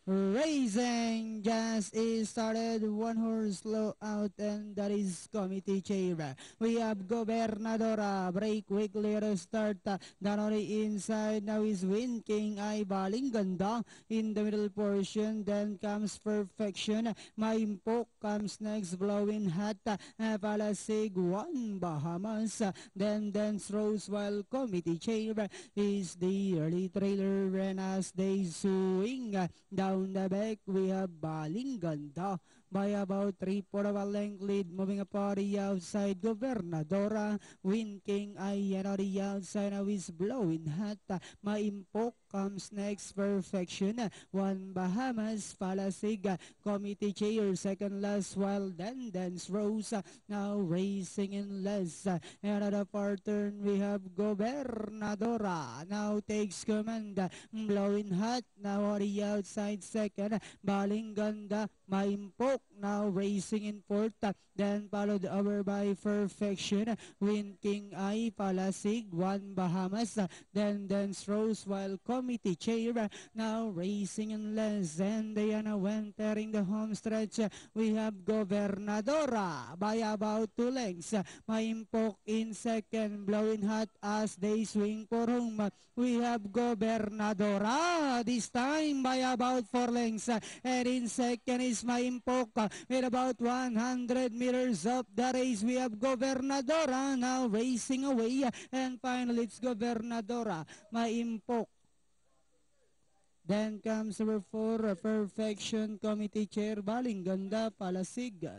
Racing just is started, one horse slow out, and that is Committee Chair. We have Gobernadora, break quickly at the start, down on the inside, now is Win King, ay baling ganda in the middle portion, then comes Perfection, Maimpok comes next, Blowing Hat, Palasig, One Bahamas, then Dance Rose, while Committee Chair is the early trailer, and as they swing, down the back, we have Baling Ganda by about 3/4 of a length lead. Moving up on the outside, Gobernadora. Win King ay on the outside. Now is Blowing Hat. Maimpok comes next. Perfection. One Bahamas. Palasig. Committee Chair. Second last, while then Dance Rose. Now racing in less. And at the far turn, we have Gobernadora. Now takes command. Blowing Hat. Now on the outside second. Baling Ganda. Maimpok now racing in fourth. Then followed over by Perfection. Win King ay Palasig. One Bahamas. Then Dance Rose, while Committee Chair now racing in less. And they are now entering the home stretch. We have Gobernadora by about 2 lengths. Maimpok in second. Blowing Hat as they swing for home. We have Gobernadora this time by about 4 lengths. And in second is Maimpok with about 100 meters of the race. We have Gobernadora now racing away. And finally, it's Gobernadora, Maimpok. Then comes number 4, Perfection, Committee Chair, Baling Ganda, Palasig.